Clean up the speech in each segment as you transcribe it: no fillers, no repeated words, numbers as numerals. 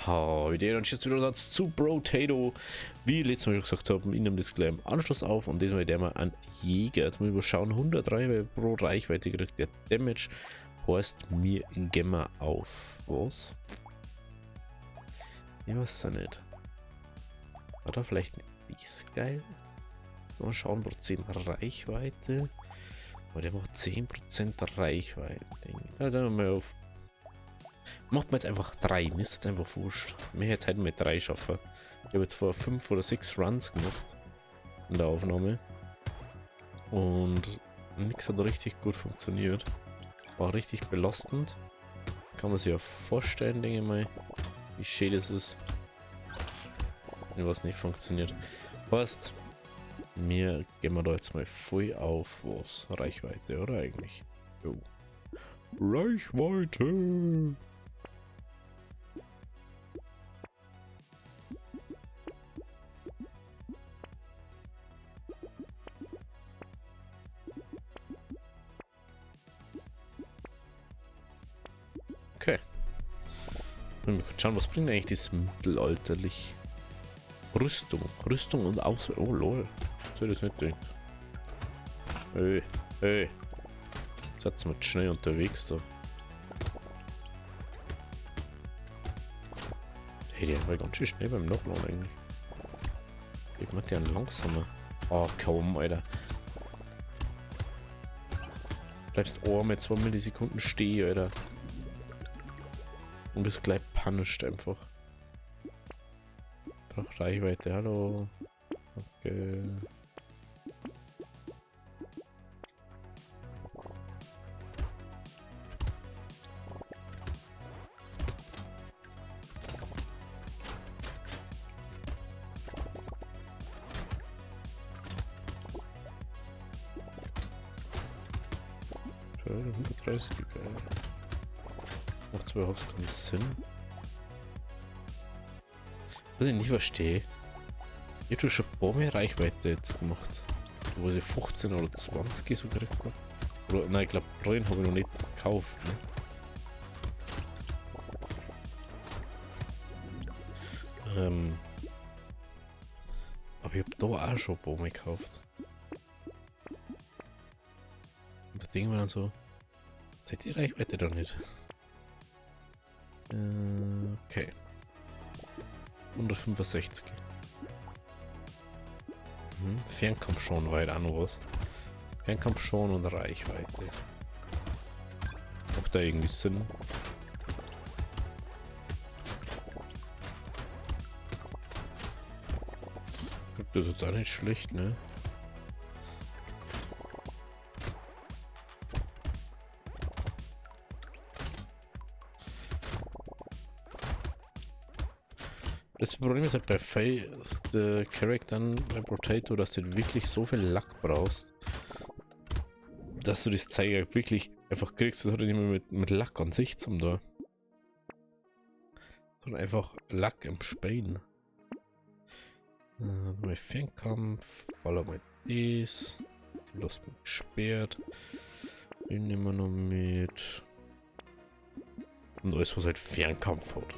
Heute und jetzt wieder Satz zu Brotato. Wie letztes Mal schon gesagt haben, ich nehme das gleich im Anschluss auf und diesmal der mal an Jäger. Jetzt müssen wir schauen, 100 pro Reichweite kriegt der Damage. Heißt, wir gehen wir auf was? Ich weiß es nicht. Oder vielleicht nicht ist geil. So, mal schauen, Prozent Reichweite. Aber der macht 10% Reichweite. Da dann mal auf. Macht man jetzt einfach 3, mir ist jetzt einfach wurscht. Mehr jetzt hätten wir 3 schaffen. Ich habe jetzt vor 5 oder 6 Runs gemacht in der Aufnahme. Und nichts hat richtig gut funktioniert. War richtig belastend. Kann man sich ja vorstellen, denke ich mal, wie schön das ist, wenn was nicht funktioniert. Passt. Mir gehen wir da jetzt mal voll auf was? Reichweite, oder eigentlich? Jo. Reichweite! Okay. Wir schauen, was bringt eigentlich das mittelalterlich? Rüstung und Auswahl. Oh lol. Soll das nicht denken. Hey. Seid mal schnell unterwegs da. Hey, der war ganz schön schnell beim Nachladen eigentlich. Ich mach den langsamer. Oh komm, Alter. Bleibst mit 2 Millisekunden stehen, Alter. Und bist gleich punished einfach. Braucht Reichweite, hallo. Okay. Ja, 130, geil. Macht zwar überhaupt keinen Sinn. Was ich nicht verstehe. Ich habe schon ein paar mehr Reichweite jetzt gemacht. Wo sie 15 oder 20 so gekriegt habe. Oder nein, ich glaube, Rollen habe ich noch nicht gekauft. Ne? Aber ich habe da auch schon ein paar mehr gekauft. Und da denken wir dann so, seid die Reichweite da nicht? Okay. 165. Fernkampf schon weit an was. Fernkampf schon und Reichweite. Macht da irgendwie Sinn? Das ist jetzt auch nicht schlecht, ne? Das Problem ist halt bei der Charakteren bei Brotato, dass du wirklich so viel Lack brauchst, dass du das Zeiger wirklich einfach kriegst. Das hat nicht mehr mit Lack an sich zum da. Sondern einfach Lack im Spielen. Mal Fernkampf, baller mal das. Lass mich gesperrt. Den nehmen wir noch mit. Und alles, was halt Fernkampf hat.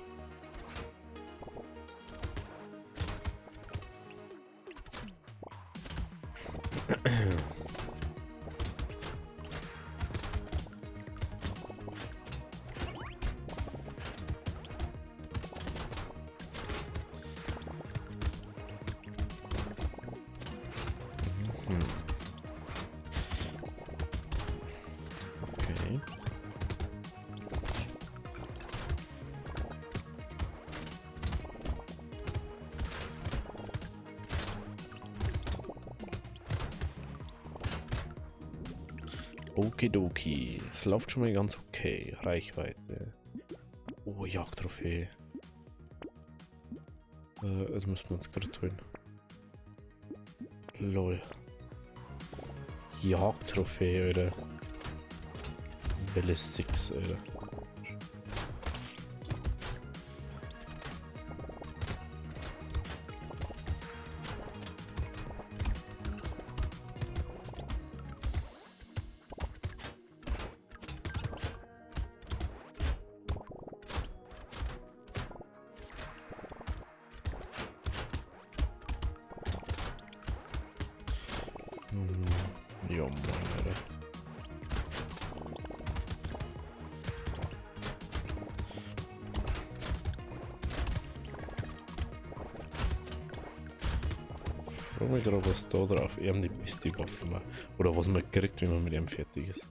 Okay. Okidoki. Es läuft schon mal ganz okay. Reichweite. Oh, Jagdtrophäe. Das müssen wir uns gerade tun. Lol. Jagdtrophäe, Alter. Welle 6, Alter. Ja, Mann, Alter. Ich frage mich gerade, was da drauf die beste Waffe war. Oder was man kriegt, wenn man mit ihm fertig ist.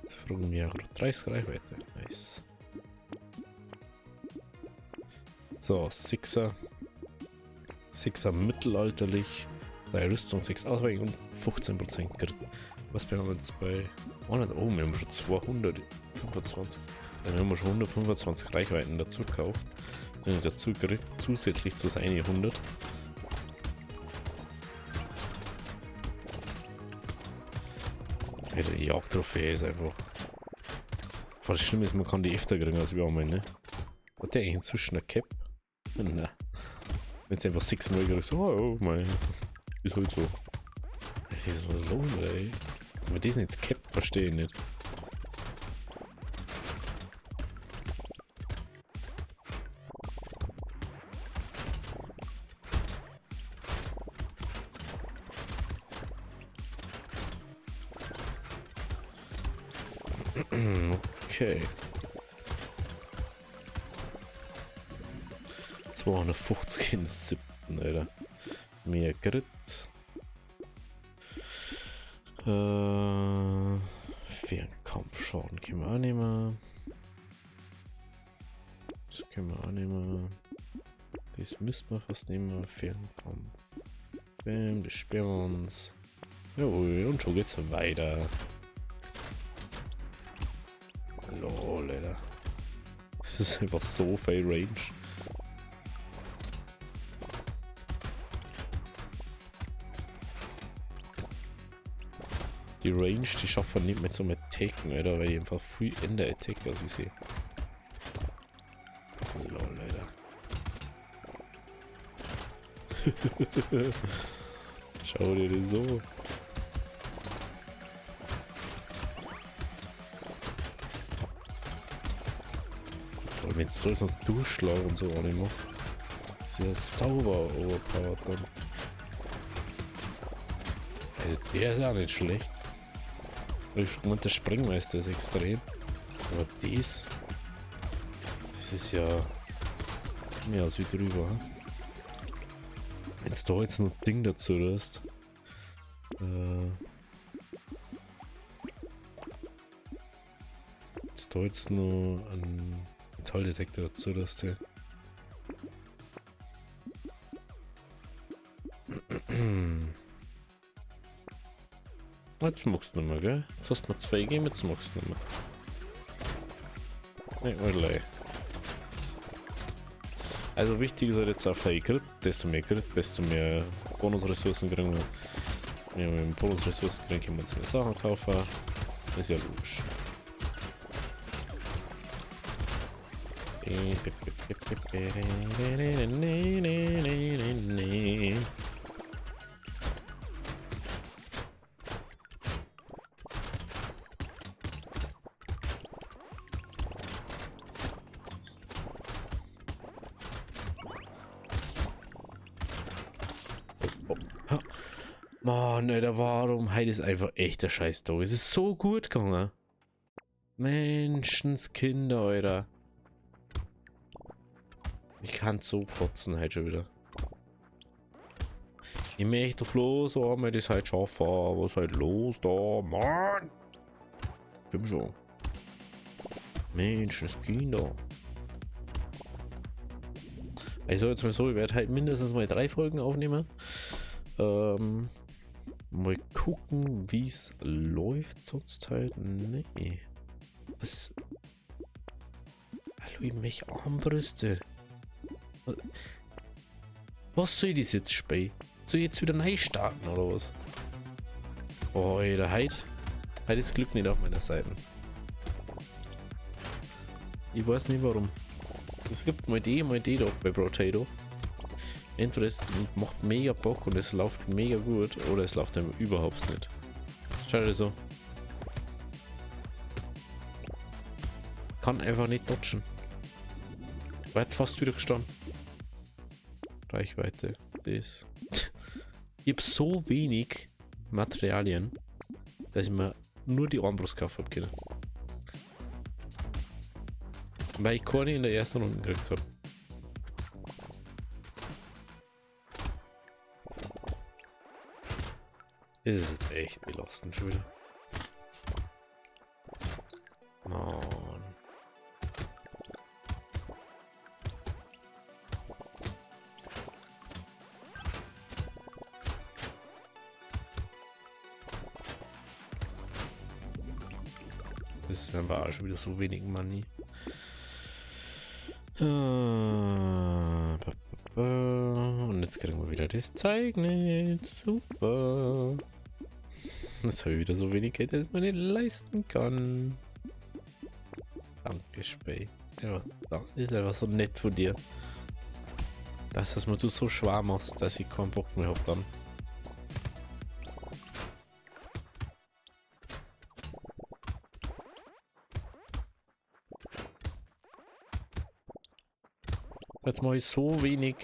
Das fragen wir auch. 30 Reichweite. Nice. So, 6er. 6er mittelalterlich. 3 Rüstung, 6 Ausweichung und 15% Crit. Was bin wir jetzt bei 100? Oh, wir haben schon 225. Dann haben wir schon 125 Reichweiten dazu gekauft. Dann dazu gekriegt, zusätzlich zu seinen 100. Ja, die Jagdtrophäe ist einfach. Was schlimm ist, man kann die öfter kriegen als wir einmal, ne? Hat der eigentlich inzwischen eine Cap? Nein. Wenn sie einfach 6 Mal kriegst, so, oh mein. Ist halt so. Was ist was los, ey? Dass wir das nicht als Cap verstehen nicht. Okay. 250 in der 7. Alter. Mehr Grit. Fernkampfschaden können wir auch nehmen. Das können wir auch nehmen. Das müssen wir fast nehmen. Fernkampf. Bam, das sperren wir uns. Jawohl, und schon geht's weiter. Lol, Alter. Das ist einfach so viel Range. Die Range, die schaffen nicht mit so einem Attacken, Alter, weil die einfach viel in der Attack, also ich sehe. Lol, Alter. Schau dir das so. Wenn du so einen Durchschlag und so auch nicht machst, ist ja sauber overpowered dann. Also der ist auch nicht schlecht. Ich meine, der Springmeister ist extrem. Aber das ist ja mehr als wie drüber. Wenn du da jetzt noch ein Ding dazu hast. Jetzt da jetzt noch ein Metalldetektor dazu, dass der. Jetzt magst du nicht mehr, gell? Jetzt hast du mir 2 gegeben, jetzt magst du nicht mehr. Nicht mal leid. Also wichtig ist halt jetzt auf der Crit, desto mehr Crit, desto mehr Bonusressourcen kriegen wir. Wenn wir mit Bonusressourcen kriegen, können wir uns mehr Sachen kaufen. Ist ja logisch. Mann, Alter, warum? Heute ist einfach echt der Scheiß-Dog. Es ist so gut gegangen. Menschenskinder, Alter. Ich kann so kotzen heute schon wieder. Ich möchte doch bloß einmal das halt schaffen. Was ist halt los da? Mann! Komm schon. Menschenskinder. Also jetzt mal so, ich werde halt mindestens mal 3 Folgen aufnehmen. Mal gucken, wie es läuft. Sonst halt. Nee. Was? Hallo, welche Armbrüste? Was soll das jetzt spielen? Soll ich jetzt wieder neu starten oder was? Oh, Alter, heute ist Glück nicht auf meiner Seite. Ich weiß nicht warum. Es gibt mal die doch bei Brotato. Entweder es macht mega Bock und es läuft mega gut oder es läuft einem überhaupt nicht. Schau dir so. Kann einfach nicht dodgen. War jetzt fast wieder gestanden. Reichweite. Das. Ich hab so wenig Materialien, dass ich mir nur die Armbrust kaufen habe können. Weil ich keine in der ersten Runde gekriegt habe. Das ist jetzt echt belastend schon wieder. Mann. Das ist einfach auch schon wieder so wenig Money. Und jetzt kriegen wir wieder das Zeignetz. Super. Jetzt habe ich wieder so wenig Geld, dass ich mir nicht leisten kann. Danke, Spey. Ja, das ist einfach so nett von dir. Dass mir du so schwer machst, dass ich keinen Bock mehr habe dann. Jetzt mache ich so wenig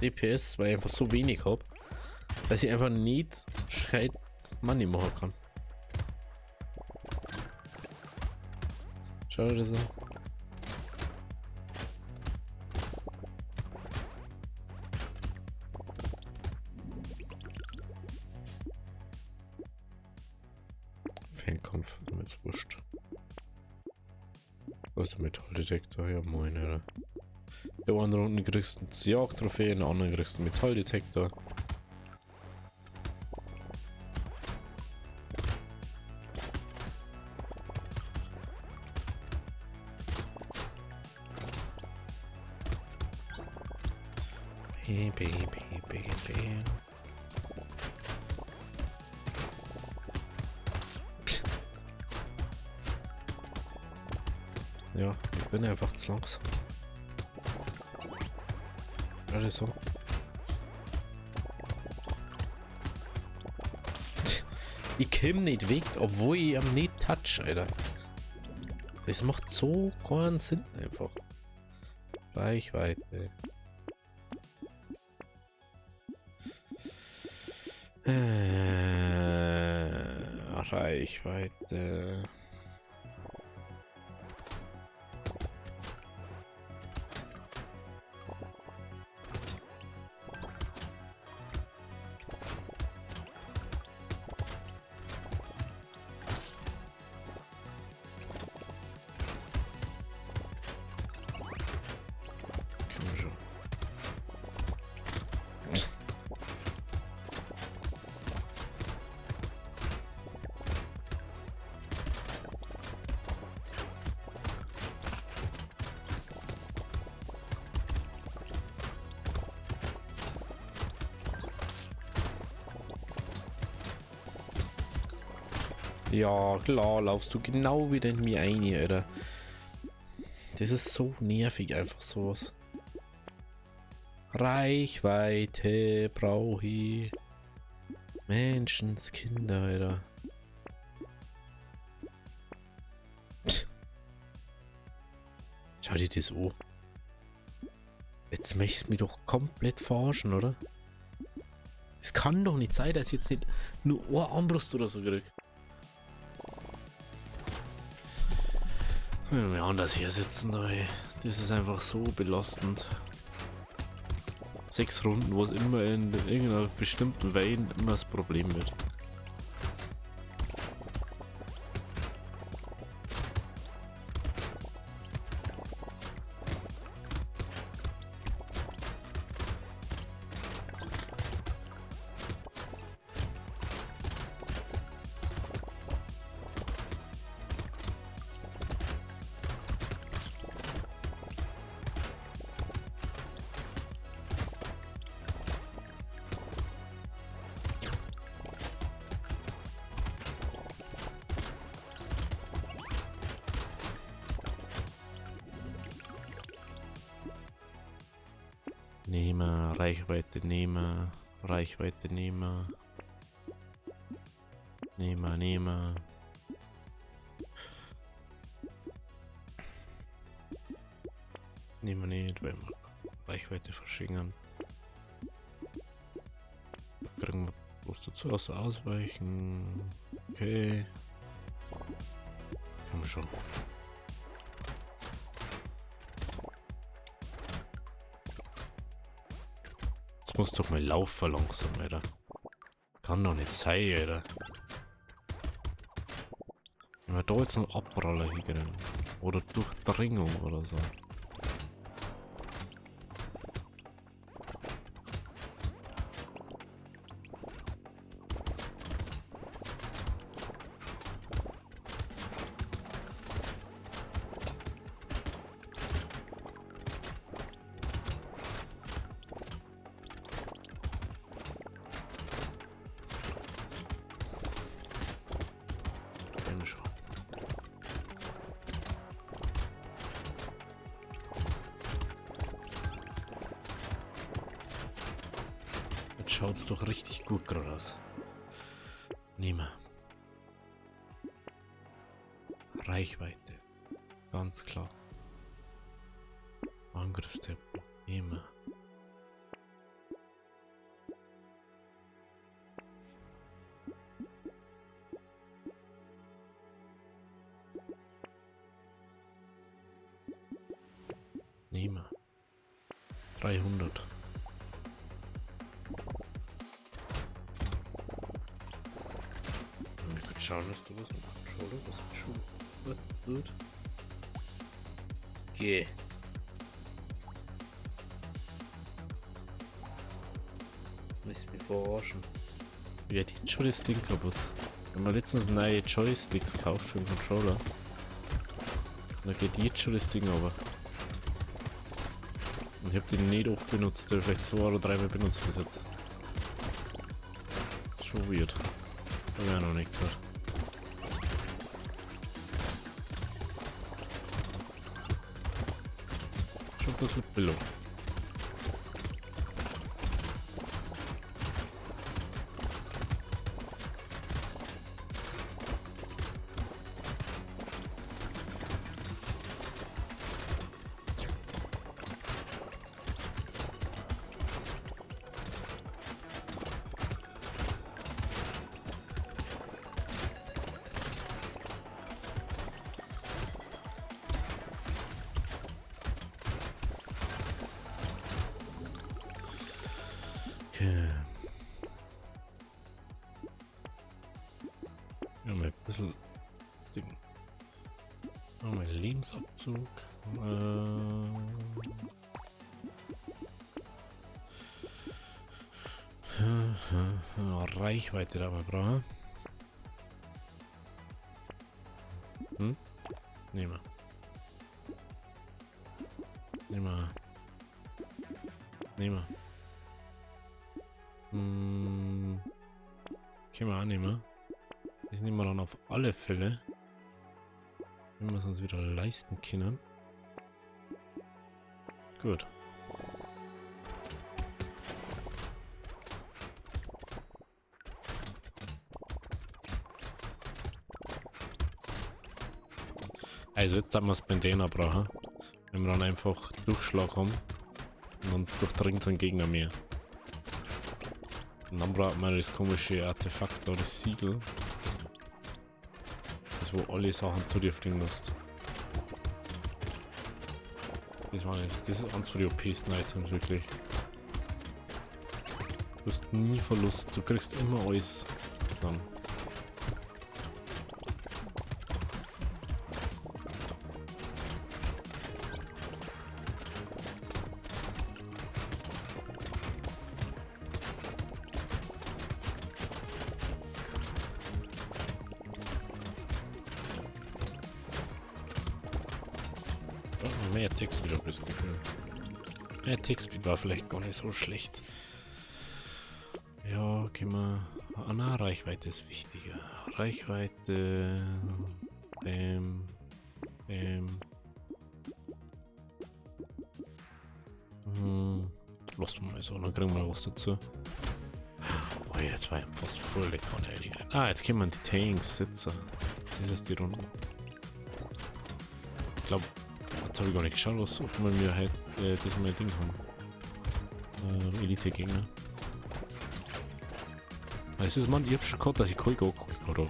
DPS, weil ich einfach so wenig habe, dass ich einfach nicht gescheit Money machen kann. Schau dir das an. Fernkampf, damit ist wurscht. Also Metalldetektor, ja moin, oder? Der eine Runde kriegst du eine Jagdtrophäe, in der anderen kriegst du einen Metalldetektor. Ja, ich bin einfach zu langsam. Alles so. Ich komm nicht weg, obwohl ich am nicht touch, Alter. Das macht so keinen Sinn einfach. Reichweite. Reichweite. Ja, klar, laufst du genau wieder in mir ein, Alter. Das ist so nervig, einfach sowas. Reichweite brauche ich. Menschenskinder, Alter. Schau dir das an. Jetzt möchtest du mich doch komplett verarschen, oder? Es kann doch nicht sein, dass ich jetzt nicht nur eine Armbrust oder so krieg. Wir anders hier sitzen, da, ey. Das ist einfach so belastend. 6 Runden, wo es immer in irgendeiner bestimmten Vein immer das Problem wird. Nehmer, Reichweite, Nehmer, Reichweite, Nehmer. Nehmer, Nehmer. Nehmer nicht, weil wir Reichweite verschicken. Kriegen wir Musst du zuerst ausweichen. Okay. Können wir schon. Jetzt muss doch mal Lauf verlangsamen, Alter. Kann doch nicht sein, Alter. Wenn wir da jetzt einen Abpraller hinkriegen. Oder Durchdringung oder so. Schaut's doch richtig gut gerade aus. Nehmen wir. Reichweite. Ganz klar. Angriffstempo. Nehmen wir. Nehmen wir. 300. Schauen, dass du was im Controller, was mit Schuh wird. Geh. Nicht mich verarschen. Wie hat jetzt schon das Ding kaputt? Wir haben letztens neue Joysticks gekauft für den Controller. Und da geht jetzt schon das Ding aber. Und ich hab den nicht oft benutzt, vielleicht 2 oder 3 Mal benutzt bis jetzt. Schon weird. Hab ich auch noch nicht gehört. Schon ein bisschen belohnt. Okay. Ja, mal ein bisschen Ding. Mein Lebensabzug. Reichweite da mal brauchen. Nehmen wir. Nehmen wir. Nehmen wir. Können wir annehmen. Das nehmen wir dann auf alle Fälle. Wenn wir es uns wieder leisten können. Gut. Also jetzt haben wir das Bandana brauchen. Wenn wir dann einfach Durchschlag haben. Und dann durchdringt ein Gegner mehr. Und dann braucht man das komische Artefakt oder das Siegel. Das wo alle Sachen zu dir fliegen lässt. Das ist eins von den OP-sten Items, wirklich. Du hast nie Verlust, du kriegst immer alles dann. Mehr Text wieder das Gefühl. Mehr Textbeat war vielleicht gar nicht so schlecht. Ja, können wir. Ah, Reichweite ist wichtiger. Reichweite. Lass mal so, dann kriegen wir was dazu. Oh, jetzt war ich fast voll lecker. Ah, jetzt können wir die Tanks sitzen. Das ist die Runde. Ich glaube. Jetzt habe ich gar nicht geschaut, was wir mir halt das mal Ding haben. Elite-Gegner. Es ist man, ich hab schon gehört, dass ich kein Go gerade.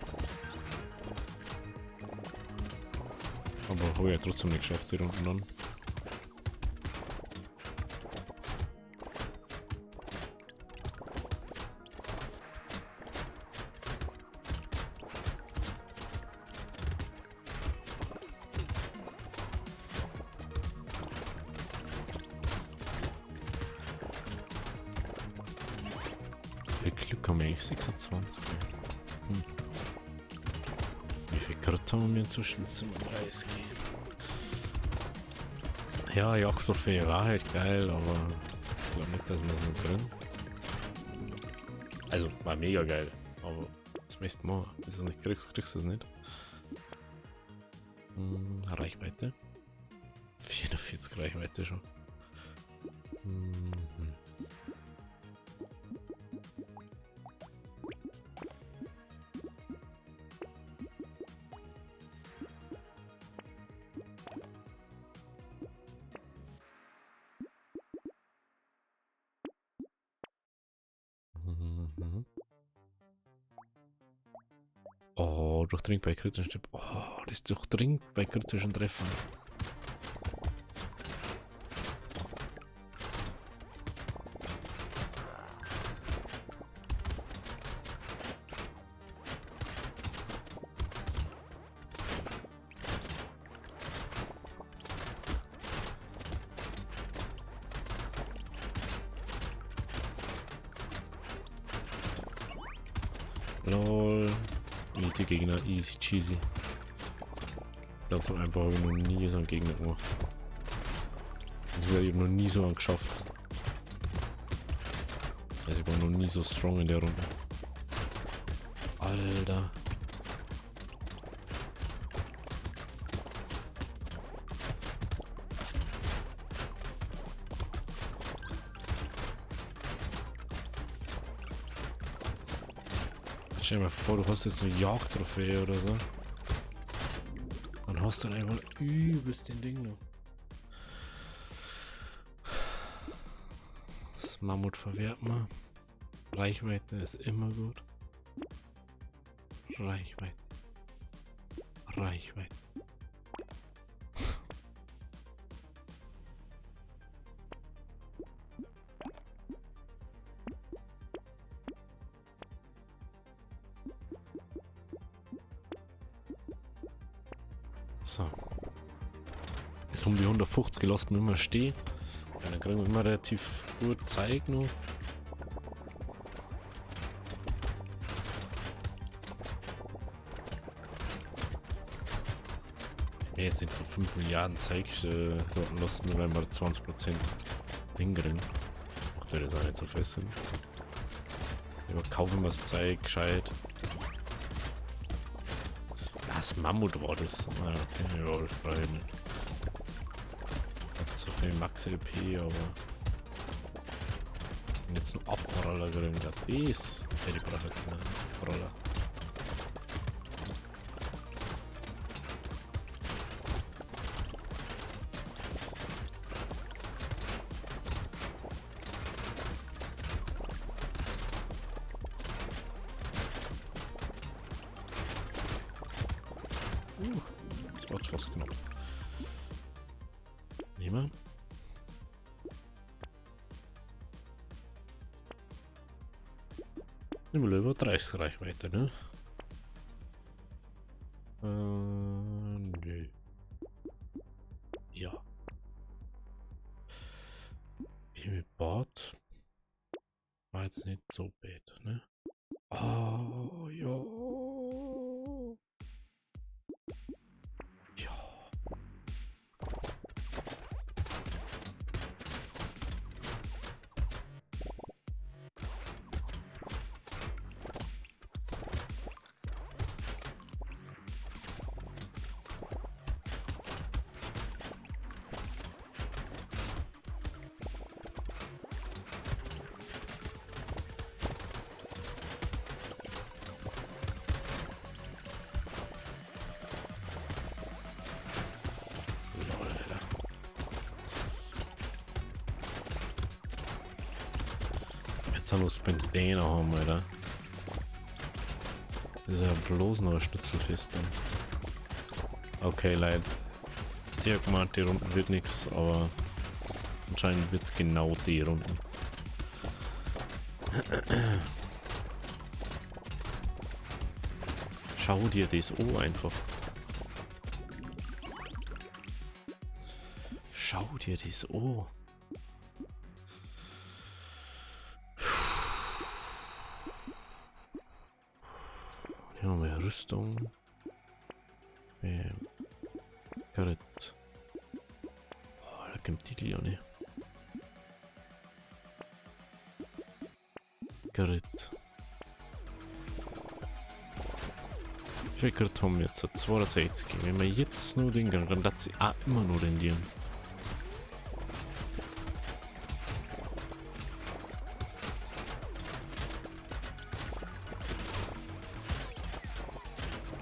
Aber habe ich ja trotzdem nicht geschafft, die Runden dann. Wie viel Glück haben wir eigentlich? 26. Wie viel Grad haben wir inzwischen? 37. Ja, Jagdtrophäe war halt geil, aber ich glaube nicht, dass wir das nicht drin. Also, war mega geil, aber das nächste Mal, wenn du es nicht kriegst, kriegst du es nicht. Reichweite. 44 Reichweite schon. Oh, durchdringt bei kritischen Treffern. Oh, das durchdringt bei kritischen Treffern. Lol. Elite Gegner, easy cheesy. Ich glaube von einfach habe ich noch nie so einen Gegner gemacht. Also ich habe noch nie so einen geschafft. Also ich war noch nie so strong in der Runde. Alter. Stell dir mal vor, du hast jetzt eine Jagdtrophäe oder so. Dann hast du dann einfach übelst den Ding noch. Das Mammut verwehrt man. Reichweite ist immer gut. Reichweite. Reichweite. So. Jetzt um die 150 gelassen wir immer stehen. Ja, dann kriegen wir immer relativ gut Zeit noch. Ja, jetzt nicht so 5 Milliarden Zeug dort lassen, nur wenn wir 20% Ding kriegen. Macht ja das auch nicht so fest. Aber kaufen wir das Zeug gescheit. Das Mammut war das. Ja, okay, ja, nicht so viel Max LP, aber wenn jetzt noch Abroller drin, das ist. Ja, die braucht keine Abroller. Das war's fast genau. Nehmen wir. Nehmen wir über 30 Reichweite, ne? Nö. Ja. Wie mit Bord. War jetzt nicht so bad, ne? Oh, ja. Jetzt haben wir es Bandana haben, Alter. ist ja bloß noch ein Schnitzelfest dann. Okay, Leute. Ich hab gemeint, die Runden wird nichts, aber anscheinend wird es genau die Runden. Schau dir das an einfach. Schau dir das an. Hier haben wir Rüstung. Gerrit. Oh, da kommt die Leone. Gerrit. Wie viel Gerrit haben wir jetzt? 62. Wenn wir jetzt nur den Gang, dann lässt sie auch immer nur rendieren.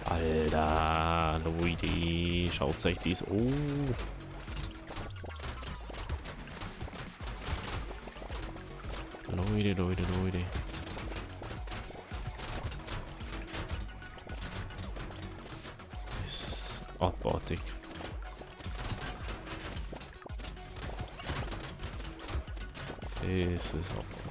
Alter, Leute, schaut euch das an. Leute. Das ist abartig. Das ist abartig.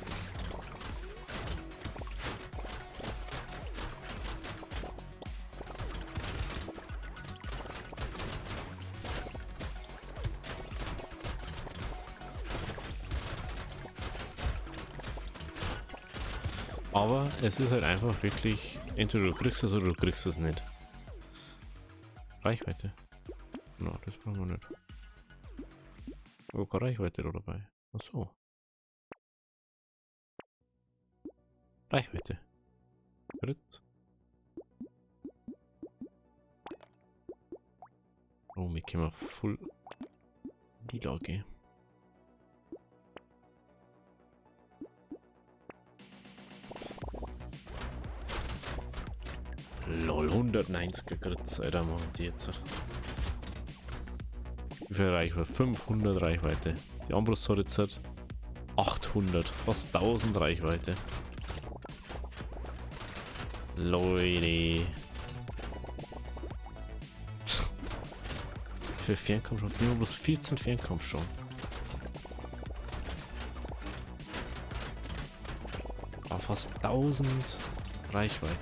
Aber es ist halt einfach wirklich, entweder du kriegst es oder du kriegst es nicht. Reichweite. No, das brauchen wir nicht. Oh, keine Reichweite da dabei. Ach so. Reichweite. Dritt. Oh, wir können voll die Lage. Lol, 190er Grits, Alter, machen die jetzt. Wie viel Reichweite? 500 Reichweite. Die Armbrust hat jetzt 800, fast 1000 Reichweite. Leute. Für Fernkampf schon. Wir haben bloß 14 Fernkampf schon. Aber fast 1000 Reichweite.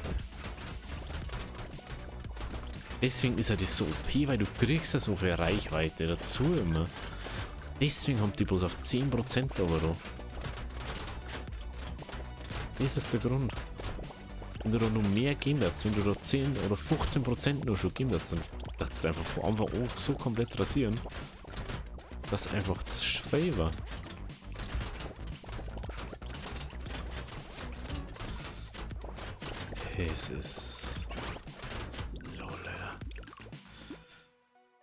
Deswegen ist er das so OP, weil du kriegst ja so viel Reichweite dazu immer. Deswegen haben die bloß auf 10% aber da. Das ist der Grund. Wenn du da noch mehr änderst, wenn du da 10 oder 15% nur schon änderst, dann darfst du einfach von Anfang an so komplett rasieren, dass einfach das schwer war. Das ist...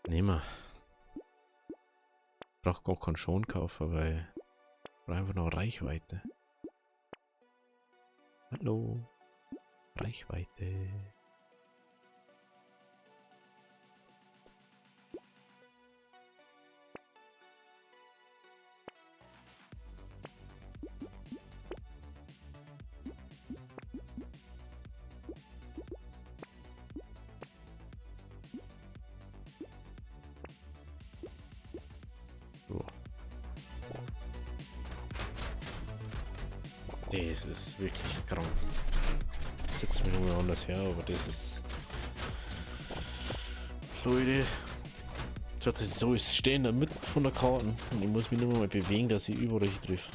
Nehmen wir. Ich brauche gar keinen Schon kaufen, weil ich brauche einfach noch Reichweite. Hallo. Reichweite. Das ist wirklich krank. Setzt mich nochmal anders her, aber das ist... Leute... Schaut sich so, ich stehe in der Mitte von der Karte und ich muss mich nur mal bewegen, dass ich über euch treffe.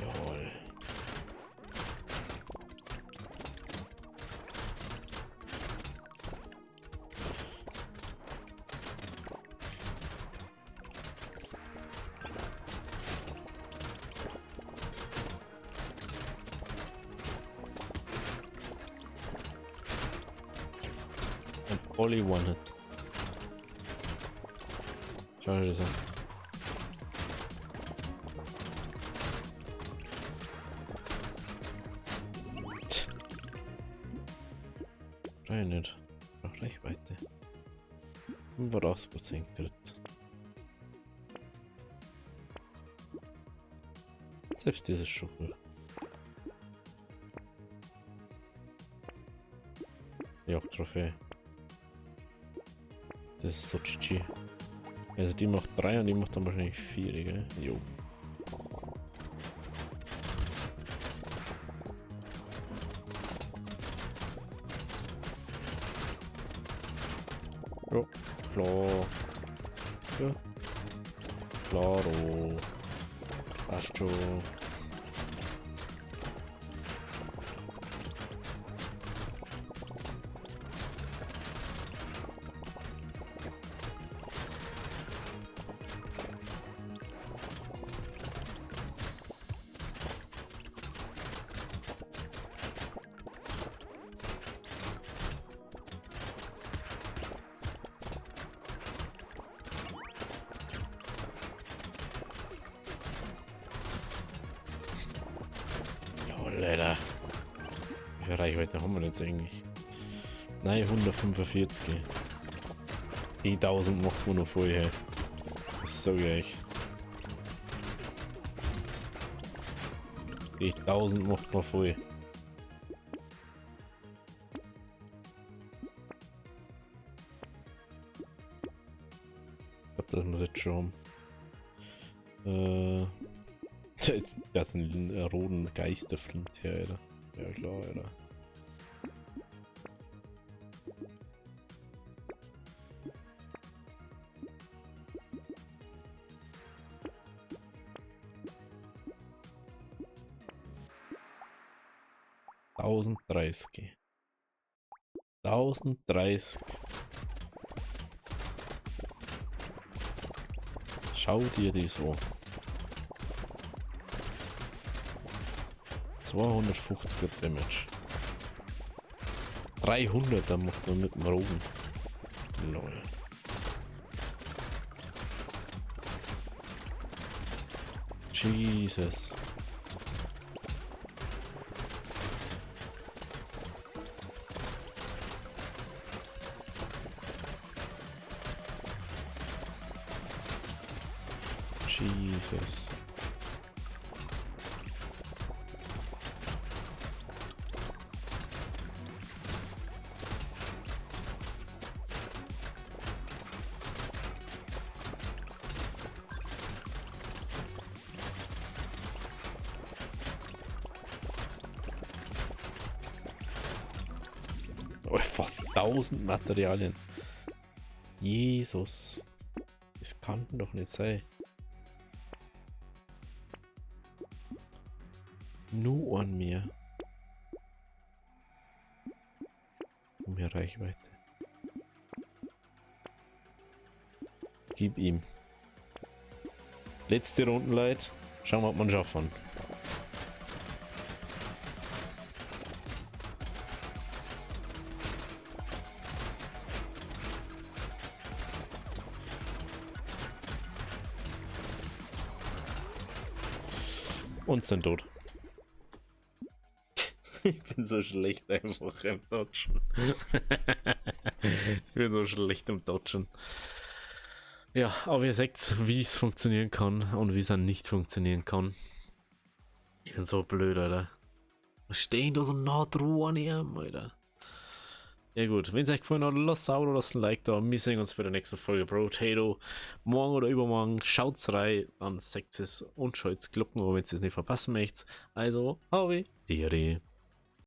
Lol. Only one hit. Schau dir das an. Nein, nicht. Noch Reichweite. 85% Crit. Selbst dieses schon cool. Jagdtrophäe. Das ist so GG. Also die macht 3 und die macht dann wahrscheinlich 4, gell? Jo. Ja, klar. Ja. Klaro. Passt schon. Alter. Wie viel Reichweite haben wir jetzt eigentlich? Nein, 145. Die 1000 macht man noch vorher. Das sag ich euch. Die 1000 macht man voll. Ich glaube, das muss jetzt schon haben. Das ist ein roten Geisterflint hier, Alter. Ja klar, Alter. $1030. 1030. Schau dir das an. 250er Damage. 300er macht man mit dem Rogen. Lol. Jesus. Jesus. Oh, fast 1000 Materialien. Jesus. Das kann doch nicht sein. Nur an mir. Um mehr Reichweite. Gib ihm. Letzte Runden, Leute. Schauen wir, ob wir es schaffen. Und sind tot. Ich bin so schlecht einfach im Dodgen. Ich bin so schlecht im Dodgen. Ja, aber ihr seht, wie es funktionieren kann und wie es dann nicht funktionieren kann. Ich bin so blöd, Alter. Was stehen da so nah dran an ihm, Alter? Ja gut, wenn es euch gefallen hat, lasst ein Abo oder lasst ein Like da. Wir sehen uns bei der nächsten Folge Brotato. Morgen oder übermorgen schaut's rein, dann seht es und schaut's Glocken, wenn ihr es nicht verpassen möchtet. Also, hau Diri.